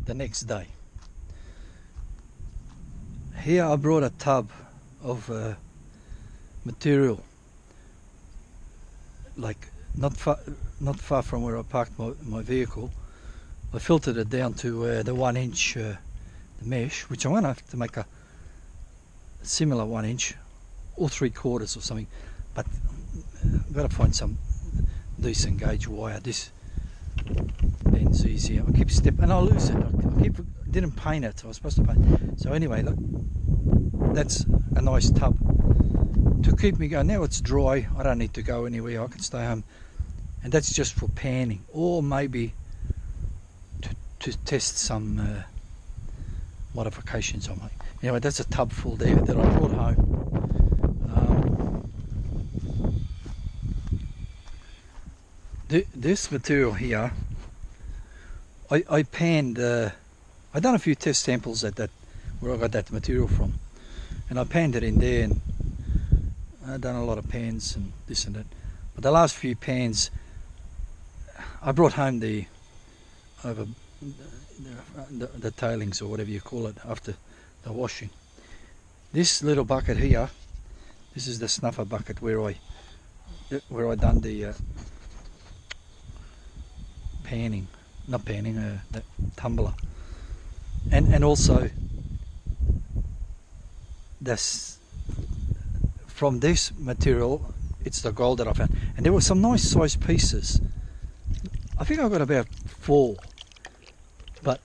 the next day. Here I brought a tub of material, like not far from where I parked my vehicle. I filtered it down to the 1 inch mesh, which I'm going to have to make a similar 1 inch or 3/4 or something, but I've got to find some decent gauge wire. This bends easier. I keep stepping and I lose it. Didn't paint it. I was supposed to paint it. So anyway, look, that's a nice tub to keep me going. Now it's dry. I don't need to go anywhere. I can stay home, and that's just for panning, or maybe to test some modifications on my. Anyway, that's a tub full there that I brought home. This material here, I panned. I done a few test samples at that where I got that material from, and I panned it in there, and I've done a lot of pans and this and that. But the last few pans, I brought home the tailings, or whatever you call it, after the washing. This little bucket here, this is the snuffer bucket where I done the the tumbler, and also this, from this material, it's the gold that I found, and there were some nice sized pieces. I think I got about 4, but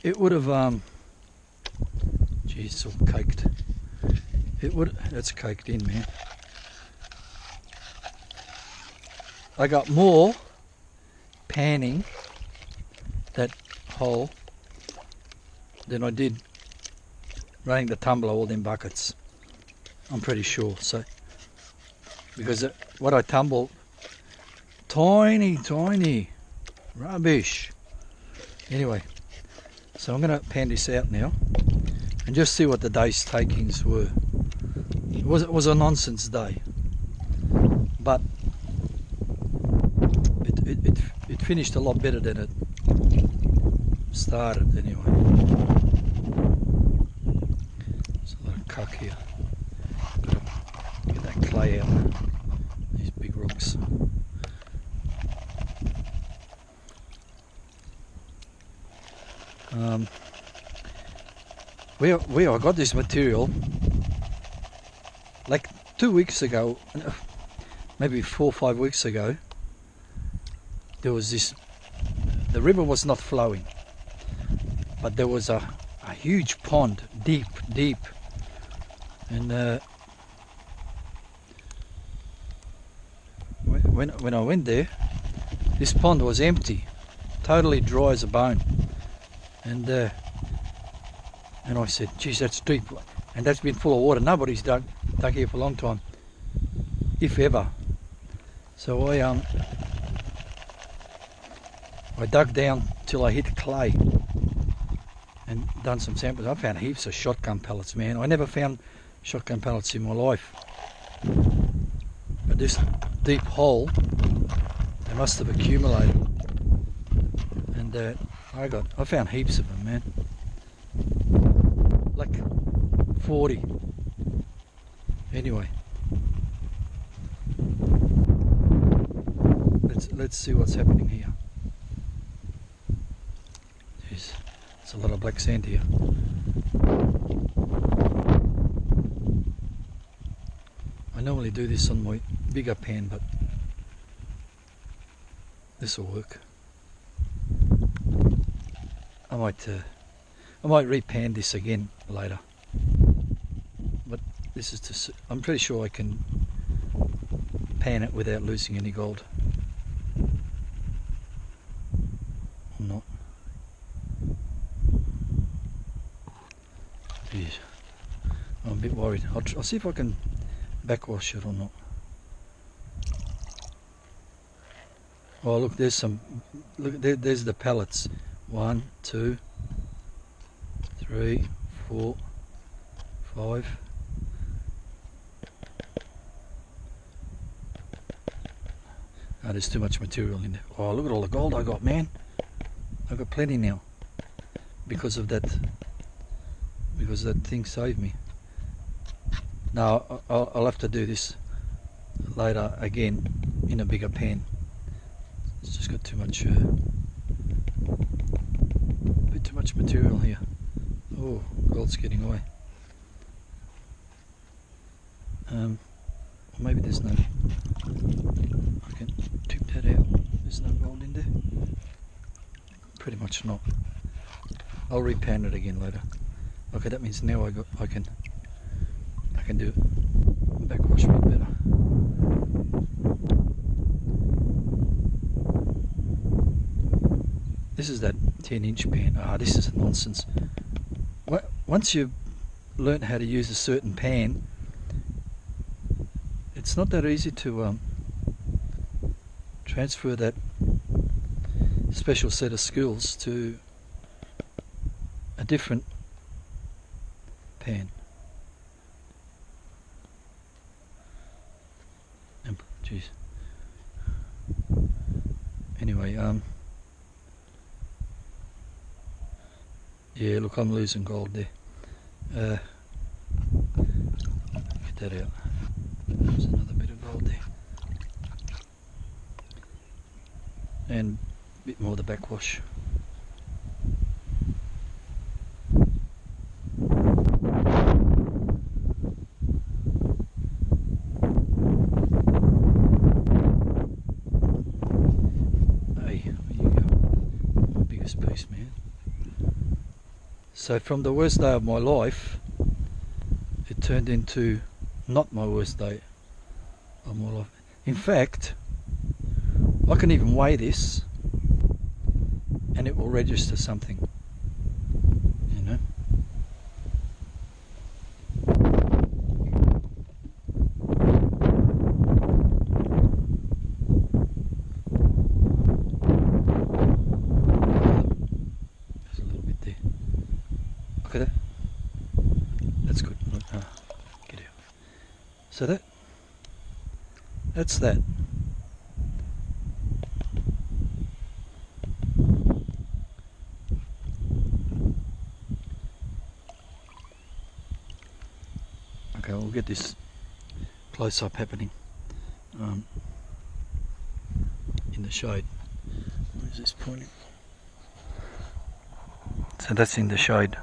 it would have geez, it's all caked. It's caked in, man. I got more panning that hole than I did running the tumbler all them buckets. I'm pretty sure. So because what I tumbled, tiny rubbish. Anyway, so I'm going to pan this out now and just see what the day's takings were. It was a nonsense day, but it finished a lot better than it started anyway. There's a lot of cuck here. Gotta get that clay out. These big rocks. Where I got this material, like 2 weeks ago, maybe 4 or 5 weeks ago, there was this, the river was not flowing, but there was a huge pond, deep, and when I went there, this pond was empty, totally dry as a bone, and I said, geez, that's deep, and that's been full of water. Nobody's dug here for a long time, if ever. So I dug down till I hit clay and done some samples. I found heaps of shotgun pellets, man. I never found shotgun pellets in my life. But this deep hole, they must have accumulated. And I found heaps of them, man. Like 40. Anyway. Let's see what's happening here. Jeez, there's a lot of black sand here. I normally do this on my bigger pan, but this will work. I might repan this again later, but this is I'm pretty sure I can pan it without losing any gold. Or not. Jeez, I'm a bit worried. I'll see if I can backwash it or not. Oh look, there's some. Look, there's the pellets. 1, 2, 3, 4, 5. Oh, there's too much material in there. Oh, look at all the gold I got, man. I've got plenty now because of that. Because that thing saved me. Now I'll have to do this later again in a bigger pan. It's just got too much, a bit too much material here. Oh, gold's getting away. Maybe there's no. I can tip that out. There's no gold in there. Pretty much not. I'll repan it again later. Okay, that means now I can do backwash a bit better. This is that 10-inch pan. This is nonsense. Once you've learnt how to use a certain pan, it's not that easy to transfer that special set of skills to a different pan. Jeez. Anyway, yeah, look, I'm losing gold there. Get that out. There's another bit of gold there. And a bit more of the backwash. Piece, man. So from the worst day of my life, it turned into not my worst day of my life. In fact, I can even weigh this and it will register something, you know. Look at that. That's good. Get out. So that's that. Okay, we'll get this close up happening in the shade. Where's this pointing? So that's in the shade.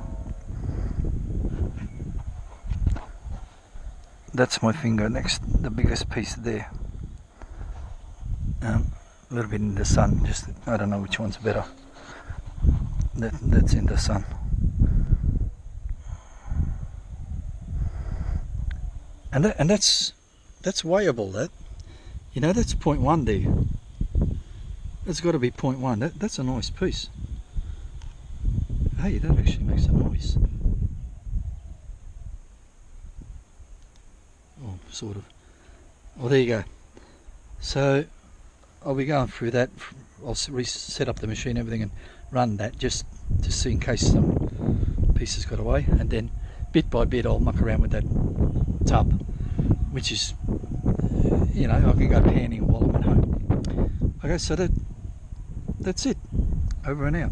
That's my finger next, the biggest piece there. A little bit in the sun, just I don't know which one's better. That's in the sun. And that's weighable. That, you know, that's 0.1 there. That's got to be 0.1. That's a nice piece. Hey, that actually makes a noise. Oh, sort of. Well, there you go. So I'll be going through that. I'll reset up the machine, everything, and run that just to see in case some pieces got away. And then bit by bit, I'll muck around with that tub, which is, you know, I can go panning while I'm at home. Okay, so that's it. Over and out.